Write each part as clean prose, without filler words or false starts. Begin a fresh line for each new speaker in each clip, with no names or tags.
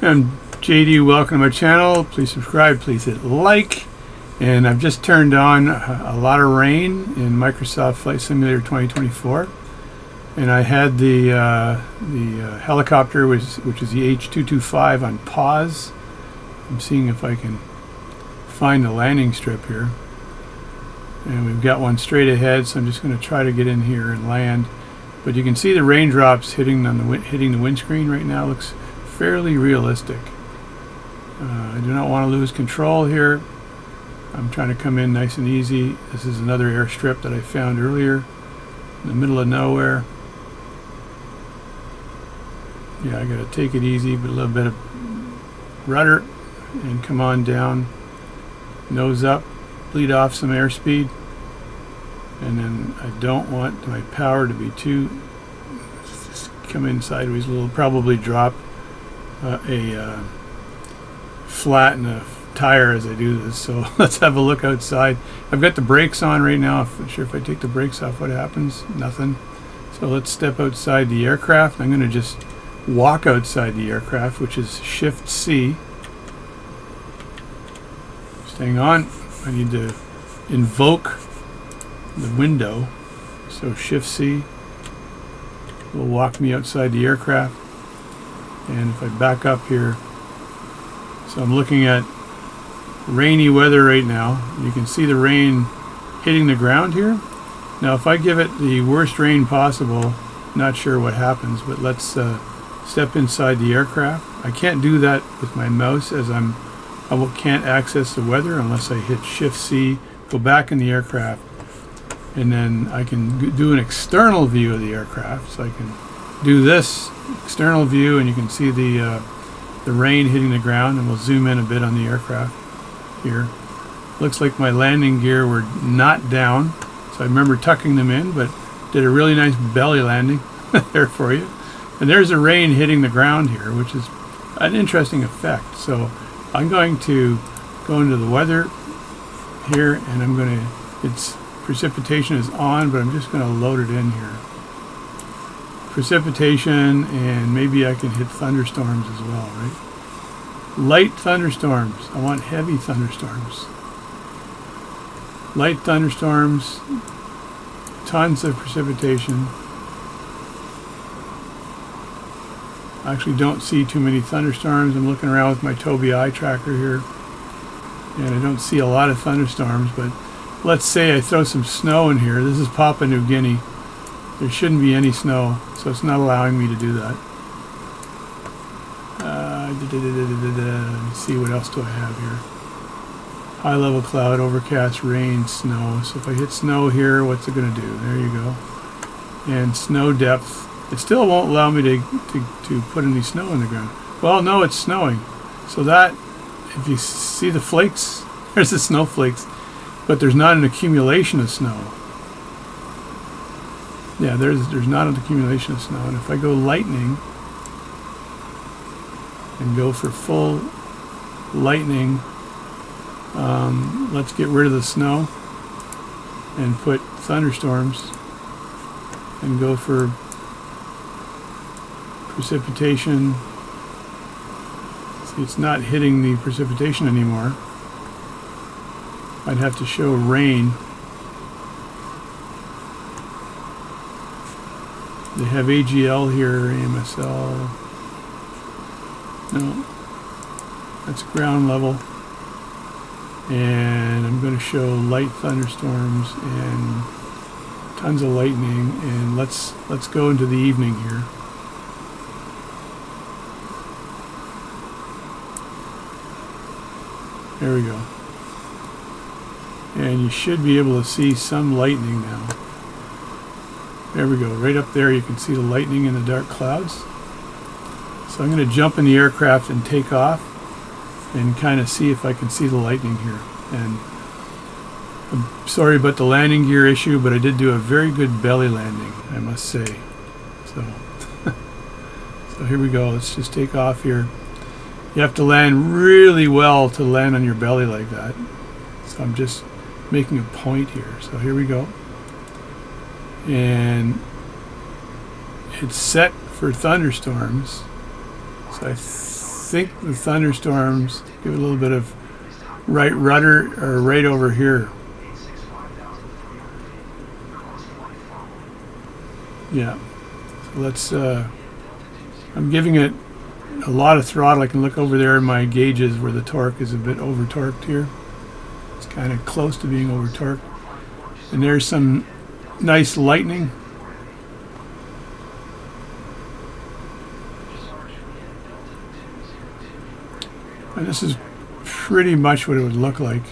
I'm JD. Welcome to my channel. Please subscribe, please hit like. And I've just turned on a lot of rain in Microsoft Flight Simulator 2024, and I had the helicopter, which is the H225, on pause. I'm seeing if I can find the landing strip here, and we've got one straight ahead, so I'm just going to try to get in here and land. But you can see the raindrops hitting the windscreen right now. It looks fairly realistic. I do not want to lose control here. I'm trying to come in nice and easy. This is another airstrip that I found earlier in the middle of nowhere. Yeah, I got to take it easy, but a little bit of rudder and come on down, nose up, bleed off some airspeed, and then I don't want my power to be too, just come in sideways a little, probably drop flatten a tire as I do this. So let's have a look outside. I've got the brakes on right now. I'm not sure if I take the brakes off what happens. Nothing. So let's step outside the aircraft. I'm going to just walk outside the aircraft, which is Shift C. Staying on. I need to invoke the window, so Shift C will walk me outside the aircraft. And if I back up here, so I'm looking at rainy weather right now. You can see the rain hitting the ground here. Now if I give it the worst rain possible, not sure what happens, but let's step inside the aircraft. I can't do that with my mouse, as I can't access the weather unless I hit Shift C, go back in the aircraft, and then I can do an external view of the aircraft. So I can do this external view, and you can see the rain hitting the ground, and we'll zoom in a bit on the aircraft here. Looks like my landing gear were not down, so I remember tucking them in, but did a really nice belly landing there for you. And there's the rain hitting the ground here, which is an interesting effect. So I'm going to go into the weather here, and I'm going to, it's precipitation is on, but I'm just going to load it in here. Precipitation, and maybe I can hit thunderstorms as well, right? Light thunderstorms. I want heavy thunderstorms. Light thunderstorms, tons of precipitation. I actually don't see too many thunderstorms. I'm looking around with my Tobii eye tracker here, and I don't see a lot of thunderstorms, but let's say I throw some snow in here. This is Papua New Guinea. There shouldn't be any snow, so it's not allowing me to do that. Let's see, what else do I have here? High level cloud, overcast, rain, snow. So if I hit snow here, what's it going to do? There you go. And snow depth. It still won't allow me to put any snow in the ground. Well, no, it's snowing. So that, if you see the flakes, there's the snowflakes, but there's not an accumulation of snow. Yeah, there's not an accumulation of snow. And if I go lightning and go for full lightning, let's get rid of the snow and put thunderstorms and go for precipitation. See, it's not hitting the precipitation anymore. I'd have to show rain. They have AGL here, AMSL. No, that's ground level. And I'm going to show light thunderstorms and tons of lightning. And let's go into the evening here. There we go. And you should be able to see some lightning now. There we go. Right up there you can see the lightning in the dark clouds. So I'm going to jump in the aircraft and take off and kind of see if I can see the lightning here. And I'm sorry about the landing gear issue, but I did do a very good belly landing, I must say. So, so here we go. Let's just take off here. You have to land really well to land on your belly like that. So I'm just making a point here. So here we go. And it's set for thunderstorms. So I think the thunderstorms give it a little bit of right rudder, or right over here. Yeah. So let's, I'm giving it a lot of throttle. I can look over there in my gauges where the torque is a bit over torqued here. It's kind of close to being over torqued. And there's some nice lightning. And this is pretty much what it would look like.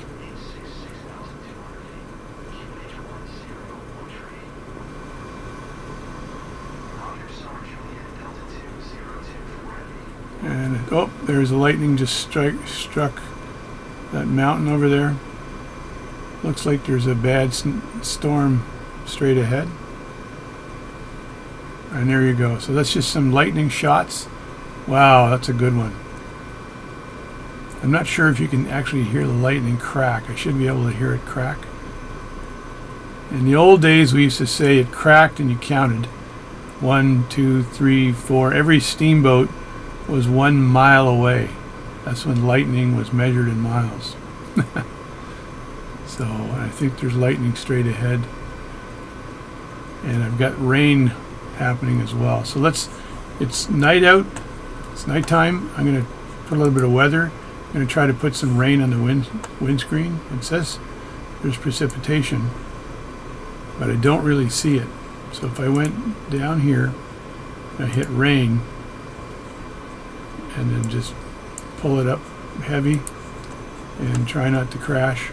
And oh, there's a lightning just struck that mountain over there. Looks like there's a bad storm straight ahead. And there you go. So that's just some lightning shots. Wow, that's a good one. I'm not sure if you can actually hear the lightning crack. I should be able to hear it crack. In the old days, we used to say it cracked and you counted. 1, 2, 3, 4. Every steamboat was 1 mile away. That's when lightning was measured in miles. So I think there's lightning straight ahead. And I've got rain happening as well. So it's night out. It's nighttime. I'm going to put a little bit of weather. I'm going to try to put some rain on the windscreen. It says there's precipitation, but I don't really see it. So if I went down here, I hit rain, and then just pull it up heavy and try not to crash.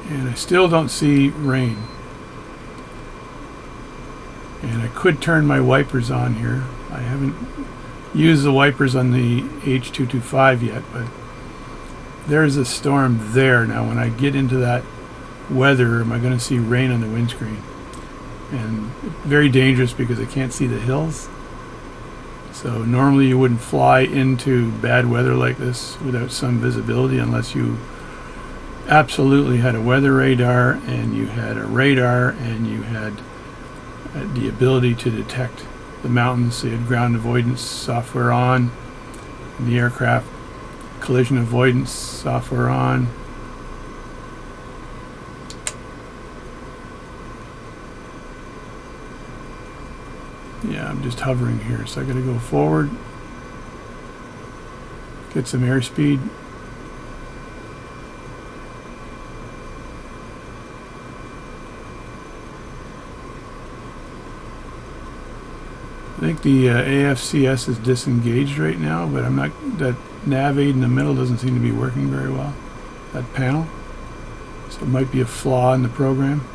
And I still don't see rain. And I could turn my wipers on here. I haven't used the wipers on the H225 yet, but there's a storm there. Now when I get into that weather, am I going to see rain on the windscreen? And very dangerous because I can't see the hills. So normally you wouldn't fly into bad weather like this without some visibility, unless you absolutely had a weather radar and you had a radar and you had the ability to detect the mountains. So you had ground avoidance software on in the aircraft, collision avoidance software on. Yeah, I'm just hovering here, so I got to go forward, get some airspeed. I think the AFCS is disengaged right now, but I'm not. That nav aid in the middle doesn't seem to be working very well. That panel, so it might be a flaw in the program,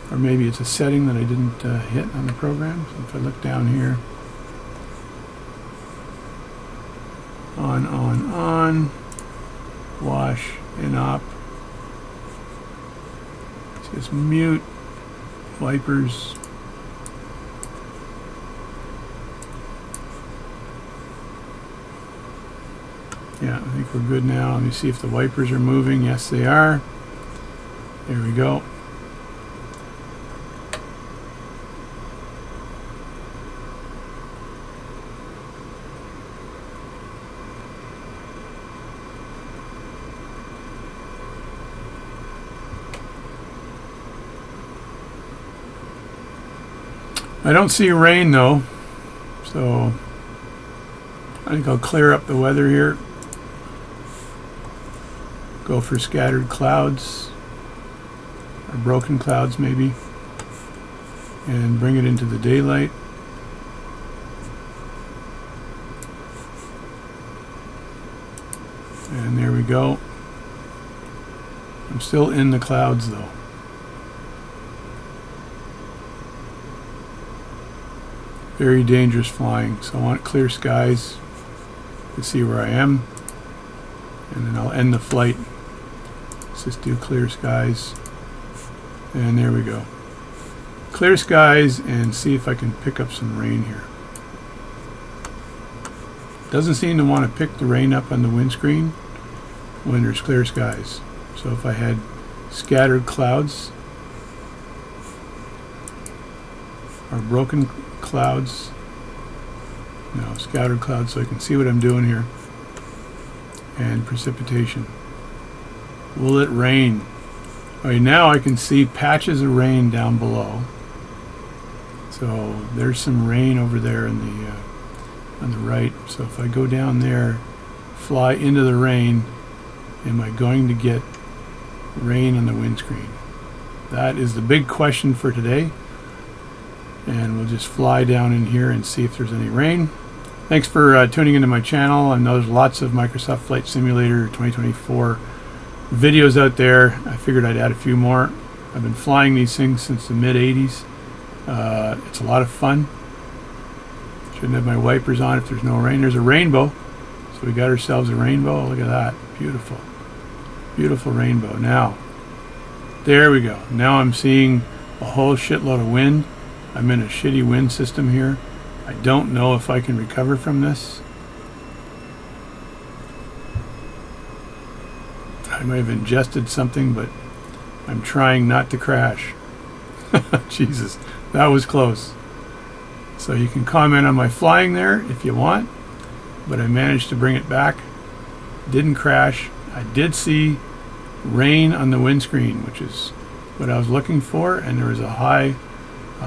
or maybe it's a setting that I didn't hit on the program. So if I look down here, on, wash, in-op, just mute, wipers. Yeah, I think we're good now. Let me see if the wipers are moving. Yes, they are. There we go. I don't see rain though, so I think I'll clear up the weather here. Go for scattered clouds, or broken clouds maybe, and bring it into the daylight. And there we go. I'm still in the clouds though. Very dangerous flying, so I want clear skies to see where I am, and then I'll end the flight. Let's just do clear skies, and there we go. Clear skies, and see if I can pick up some rain here. Doesn't seem to want to pick the rain up on the windscreen when there's clear skies. So if I had scattered clouds or broken clouds, No, scattered clouds, so I can see what I'm doing here. And precipitation. Will it rain? Okay, now I can see patches of rain down below. So there's some rain over there in the on the right. So if I go down there, fly into the rain, am I going to get rain on the windscreen? That is the big question for today. And we'll just fly down in here and see if there's any rain. Thanks for tuning into my channel. I know there's lots of Microsoft Flight Simulator 2024 videos out there. I figured I'd add a few more. I've been flying these things since the mid-80s. It's a lot of fun. Shouldn't have my wipers on if there's no rain. There's a rainbow. So we got ourselves a rainbow. Look at that. Beautiful. Beautiful rainbow. Now, there we go. Now I'm seeing a whole shitload of wind. I'm in a shitty wind system here. I don't know if I can recover from this. I might have ingested something, but I'm trying not to crash. Jesus, that was close. So you can comment on my flying there if you want, but I managed to bring it back. Didn't crash. I did see rain on the windscreen, which is what I was looking for, and there was a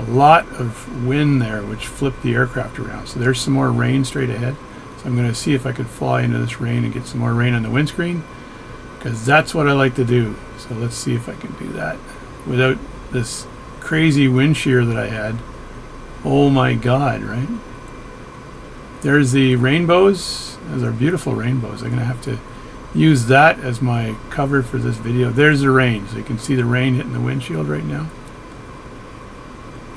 lot of wind there, which flipped the aircraft around. So there's some more rain straight ahead. So I'm going to see if I could fly into this rain and get some more rain on the windscreen, because that's what I like to do. So let's see if I can do that without this crazy wind shear that I had. Oh my God, right? There's the rainbows. Those are beautiful rainbows. I'm going to have to use that as my cover for this video. There's the rain. So you can see the rain hitting the windshield right now.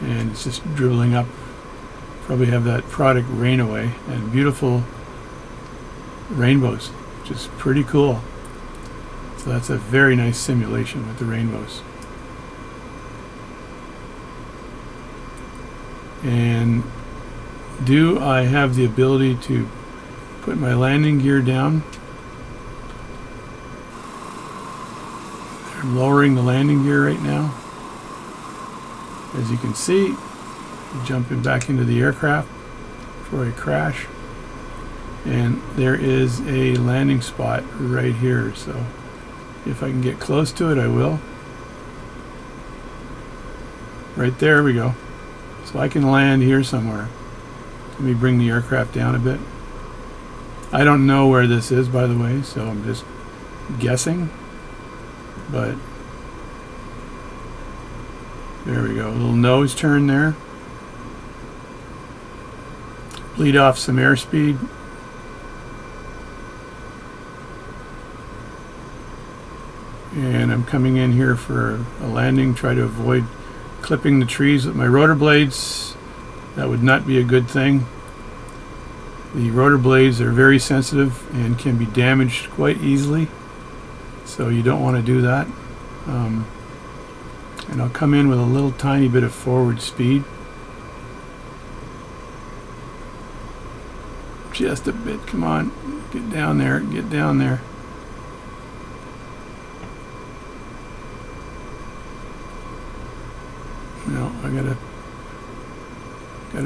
And it's just dribbling up. Probably have that product rain away. And beautiful rainbows, which is pretty cool. So that's a very nice simulation with the rainbows. And do I have the ability to put my landing gear down? I'm lowering the landing gear right now. As you can see, jumping back into the aircraft before I crash. And there is a landing spot right here, so if I can get close to it, I will. Right there we go. So I can land here somewhere. Let me bring the aircraft down a bit. I don't know where this is, by the way, so I'm just guessing. But there we go. A little nose turn there. Bleed off some airspeed. And I'm coming in here for a landing. Try to avoid clipping the trees with my rotor blades. That would not be a good thing. The rotor blades are very sensitive and can be damaged quite easily, so you don't want to do that. And I'll come in with a little tiny bit of forward speed. Just a bit. Come on, get down there, get down there. No, I got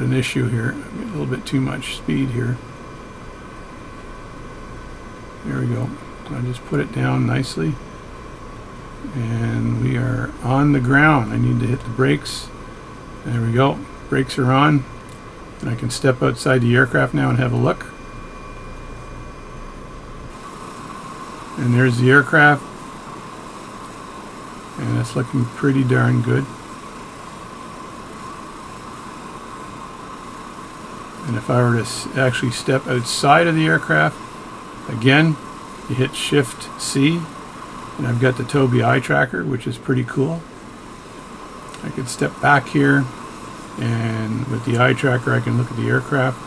an issue here. I got a little bit too much speed here. There we go. I'll just put it down nicely. And we are on the ground. I need to hit the brakes. There we go. Brakes are on. And I can step outside the aircraft now and have a look. And there's the aircraft. And it's looking pretty darn good. And if I were to actually step outside of the aircraft, again, you hit Shift C, and I've got the Tobii eye tracker, which is pretty cool. I could step back here, and with the eye tracker I can look at the aircraft,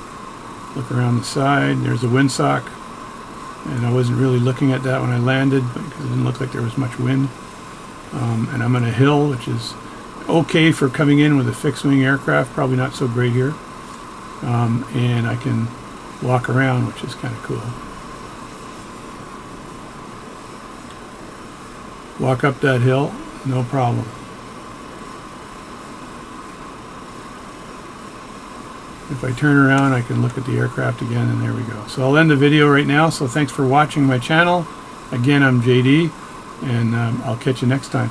look around the side. There's a windsock, and I wasn't really looking at that when I landed because it didn't look like there was much wind. And I'm on a hill, which is okay for coming in with a fixed-wing aircraft, probably not so great here. And I can walk around, which is kind of cool. Walk up that hill, no problem. If I turn around, I can look at the aircraft again, and there we go. So I'll end the video right now. So thanks for watching my channel. Again, I'm JD, and I'll catch you next time.